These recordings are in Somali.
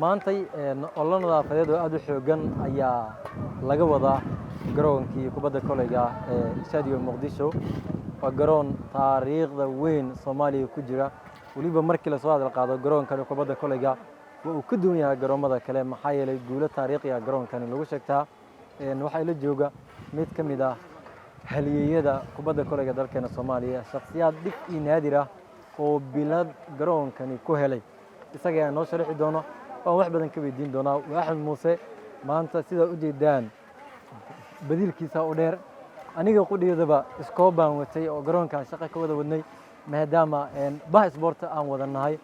maantay olole nadaafadeed oo aad u xoogan ayaa laga wadaa garoonkii kubadda kolayga ee Stadium Muqdisho waa garoon taariikhda weyn Soomaaliya ku jira waliba markii la soo hadal qaado garoonkan kubadda kolayga uu ka duwan yahay garoomada kale maxaa yeelay guulo taariikhi ah garoonkan lagu sheegtaa waxa la jooga mid ka mid ah halyeeyada kubadda kolayga dalkeena Soomaaliya shakhsiyaad dhif iyo naadir ah oo bilad garoonkani ku helay isaga ayaa noo sharxi doona oo wax badan ka weydiin doona Axmed Muuse maanta sida u jeedaan badilkiisa oo dheer aniga qudhiyadaba iskoobaan watay oo garoonka shaqo ka wada wadnay maadaama bah sport aan wadanahay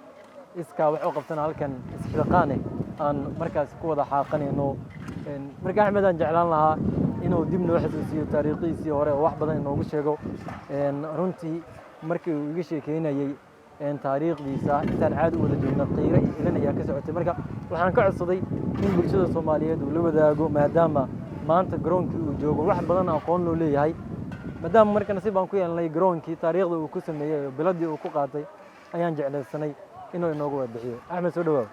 iska wax u qabtana halkan isxilqaane aan markaas ku wada xaaqanayno marka Axmed aan jeclaan lahaa inuu dib noo xasuusiyo taariikhiisii hore oo wax badan inoogu sheego runtii markii uu iga sheekeynayay taariikhdiisa intaan caadi u wada joogna qiiro iyo ilan ayaa ka socotay marka waxaan ka codsaday in bulshada Soomaaliyeed uu la wadaago maadaama maanta garoonkii uu joogo wax badan aqoon loo leeyahay maadaama marka nasiib aan ku yeelnay garoonkii taariikhda uu ku sameeyay biladii uu ku qaatay ayaan jeclaysanay inuu inoogu wadaxiyo Axmed soo dhawaad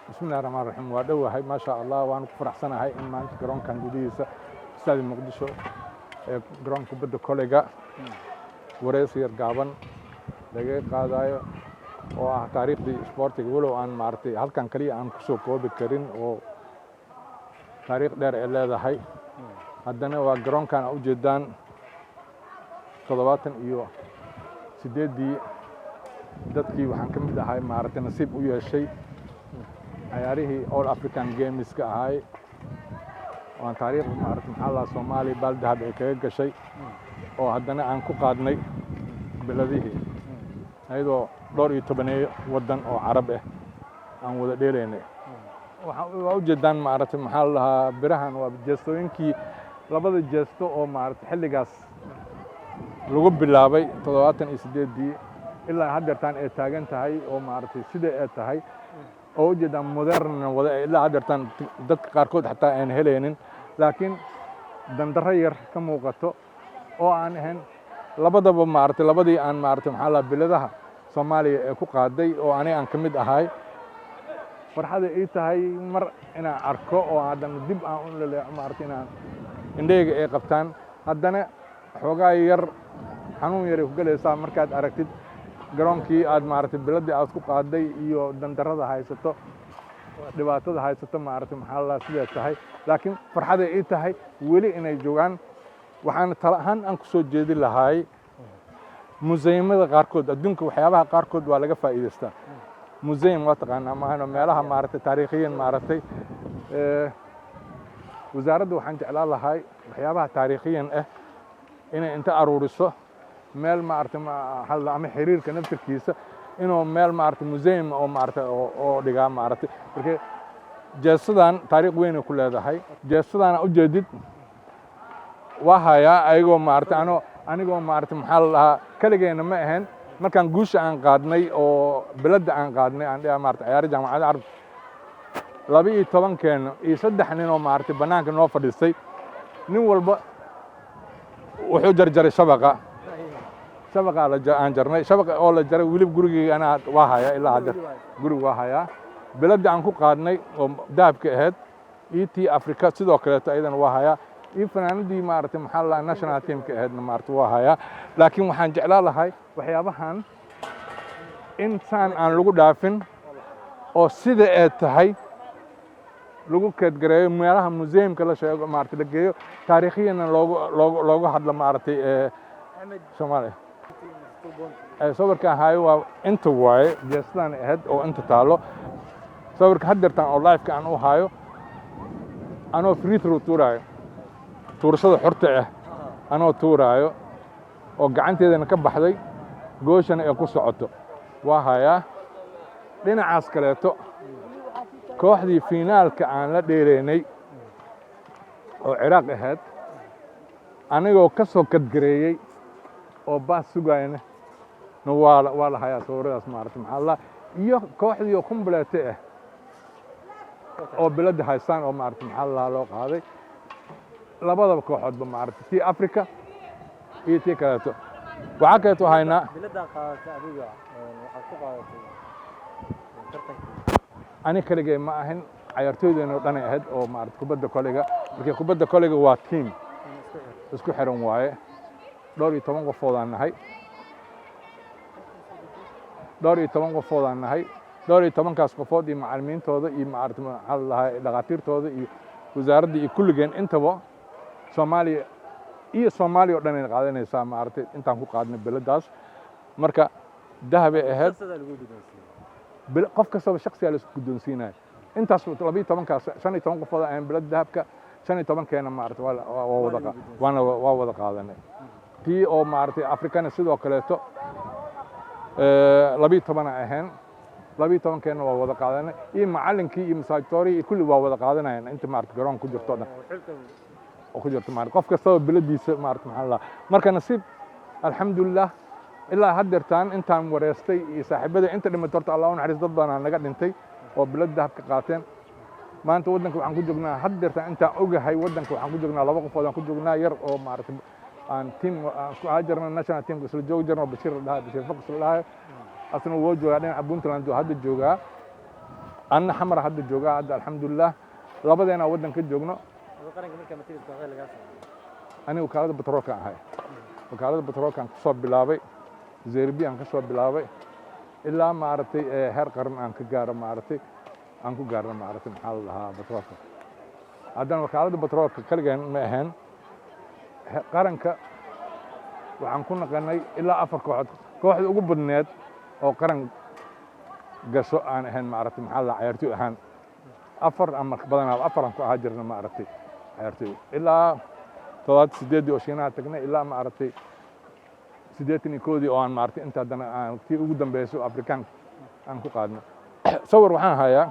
bismillaahir rahmaanir rahiim waa dhawahay ma sha Allah waan ku faraxsanahay in maanta garoonkan gudihiisa Stadium Muqdisho ee garoonka kubadda kolayga wareysi yar gaaban laga qaadayo oo ah taariikhdii isboortiga walow aan maartay halkan kaliya aan ku soo koobi karin oo taariikh dheer ay leedahay haddana waa garoonkan u jeedaan 78 dadkii waxaan ka mid ahay maartay nasiib u yeeshay ciyaarihii All African Games ka ahay waan taariikh maartay maxaa Soomaaliya baaldahab ay kaga gashay oo haddana aan ku qaadnay biladihii ayadoo 12 wadan oo Carab ah aan wada dheelaynay waxa u jeedaan maartay maxaa lahaa birahan waa jeestooyinkii labada jeesto oo maartay xilligaas lagu bilaabay 78 ilaa haddeertaan ay taagan tahay oo maartay sida ay tahay oo u jeedaan modern wada ilaa haddeertaan dadka qaarkood xataa aan helaynin laakiin dandarro yar ka muuqato oo aan ahayn labadaba maartay labadii aan maartay maxaa la biladaha Soomaaliya ee ku qaaday oo aniga aan ka mid ahay farxada ay tahay mar inaan arko oo haddana dib aan u leeyahay maartay inaan indhayga ay qabtaan haddana xoogaa yar xanuun yar ku galaysaa markaad aragtid garoonkii aad maartay biladii aad ku qaaday iyo dandarrada haysato dhibaatada haysato maartay maxaa la sida tahay laakiin farxada ay tahay weli inay joogaan waxaan tala ahaan aan ku soo jeedi lahay museumada qaarkood adduunka waxyaabaha qaarkood waa laga faa'iideystaa museum waa taqaanaa maahan meelaha maartay taariikhiyan maartay wasaaradda waxaan jeclaan lahay waxyaabaha taariikhiyan ah inay inta aruuriso meel maartay ama xiriirka naftirkiisa inuu meel maartay museum oo maartay oo dhigaa maartay markii jeesadan taariikh weyn ku leedahay jeesadana u jeedid waa hayaa ayagoo maartay anigoo maartay maxaa la dhahaa kaligeena ma ahayn markaan guusha aan qaadnay oo biladda aan qaadnay aan dhigaa maartay ciyaaraha jaamacadda Carab 12 keena iyo 3 nin oo maartay banaanka noo fadhiistay nin walba wuxuu jarjaray shabaqa aan jarnay shabaqa oo la jaray wili gurigeyga ana waa hayaa ilaa hadda guriga waa hayaa biladda aan ku qaadnay oo dahabka ahayd ET Africa sidoo kale ayadana waa hayaa iyo fanaanadii maartay maxaa la national team ka ahaydna maartay waa hayaa laakiin waxaan jeclaan lahay waxyaabahan intaan aan lagu dhaafin oo sida ay tahay lagu keedgareeyo meelaha museumka la sheego maartay la geeyo taariikhiyana loogu hadlo maartay Soomaaliya sawirkan hayo waa inta waaye jeestan ahayd oo inta taalo sawirka haddeertaan oo live-ka aan u hayo anoo free throw tuuraayo tuurashada xorta ah anoo tuuraayo oo gacanteedana ka baxday gooshana ay ku socoto waa hayaa dhinacaas kaleeto kooxdii finaalka aan la dheeraynay oo Ciraaq ahayd anigoo ka soo kadgareeyay oo baas sugayna waa la hayaa sawiradaas maartay maxaa la iyo kooxdii oo complete ah oo bilad haystaan oo maartay maxaa loo qaaday labadaba kooxoodba maartay tii Africa iyo tii kaleeto waxaa kaleeto haynaa bilada qaadata adiga waxaad ku qaadatay tartanka ani kaligay ma ahin ciyaartooydeena oo dhan ay ahayd oo maaragtay kubadda koleyga markii kubadda koleyga waa team isku xiran waaye dhowr iyo toban qofoodaan nahay dhowr iyo tobankaas qofood iyo macallimiintooda iyo maaragtay maxaa la dhahaa dhaqaatiirtooda iyo wasaaradda iyo kulligeen intaba Soomaaliya iyo Soomaaliya oo dhan ay qaadanaysaa maaragtay intaan ku qaadnay beladaas marka dahab ay ahayd qof kastaba shakhsiga la isku guddoonsiinaya intaas 12kaas 15 qofood aan belad dahabka 15 keena maaragtay waa wada qaadanay tii oo maaragtay Afrikana sidoo kaleeto 12 ahayn 12 keena waa wada qaadanay iyo macallinkii iyo masaajidoorii iyo kulli waa wada qaadanayaan inta maaragtay garoon ku jirto dhan oo ku jirto maaragtay qof kastaba beladiisa maaragtay maxaa la marka nasiib alxamdulillah ilaa haddeertaan intaan wareystay iyo saaxiibada inta dhimatay horta Allah u naxariis dad badan naga dhintay oo belad dahab ka qaateen maanta waddanka waxaan ku joognaa haddeertaan intaan ogahay waddanka waxaan ku joognaa 2 qofood aan ku joognaa yar oo maaragtay aan team aan ku haajarna national team isla joogi jirno Bashir Fox la asna wuu joogaa dhinaca Puntland oo hadda joogaa anna xamar hadda joogaa hadda alxamdulillah labadeena waddanka joogno qaranka marka matiid kooxda laga soo anigu wakaalada batroolka ahay wakaalada batroolka aan soo bilaabay Zerbi aan ka soo bilaabay ilaa maaragtay heer qaran aan ka gaaro maaragtay aan ku gaarno maaragtay maxaa la dhahaa batroolka haddana wakaalada batroolka kaligaan ma ahayn qaranka waxaan ku naqanay ilaa 4 kooxood kooxda ugu badneed oo qaran gasho aan ahayn maaragtay maxaa la ciyaartooy ahaan 4 ama badanaa 4 aan ku ahaa jirna maaragtay ciyaartooy ilaa 8 oo Shiinaha tagnay ilaa maaragtay 81 oo aan maaragtay inta haddana aan tii ugu dambayso Afrikaan aan ku qaadnay sawir waxaan hayaa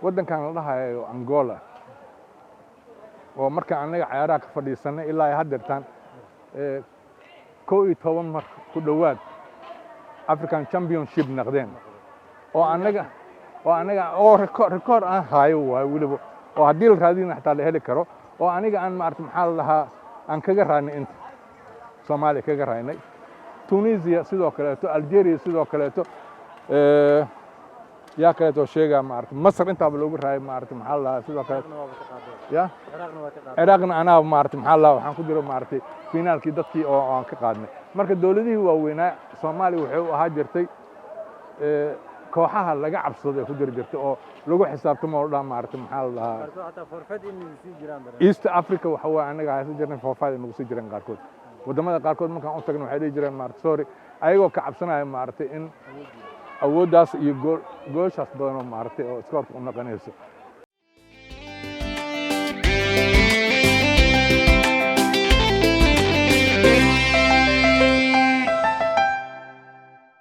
waddankan la dhahayo Angola oo marka anaga ciyaaraha ka fadhiisanay ilaa haddeertaan 12 mar ku dhawaad African Championship naqdeen oo anaga record aan hayo waa waliba oo haddii la raadin xataa la heli karo oo aniga aan maaragtay maxaa la dhahaa aan kaga raadnay inta Soomaaliya kaga raadnay Tunisia sidoo kaleeto Algeria sidoo kaleeto yaa kaleeto sheega maaragtay Masar intaaba loogu raayay maaragtay maxaa la dhahaa sidoo kaleeto ya Ciraaqna anaa maaragtay maxaa la waxaan ku jiro maaragtay finaalkii dadkii oo aan ka qaadnay marka dawladihii waaweynaa Soomaaliya waxay u ahaa jirtay kooxaha laga cabsado ku jiri jirtay oo lagu xisaabtamo oo dhan maaragtay maxaa la dhahaa East Africa waxa waa anaga haysan jirnay forfait inagu sii jireen qaarkood wadamada qaarkood markaan u tagno waxay leeyihiin jireen maaragtay sorry ayagoo ka cabsanaya maaragtay in awooddaas iyo gooshaas badan oo maaragtay oo iskoorka u naqanayso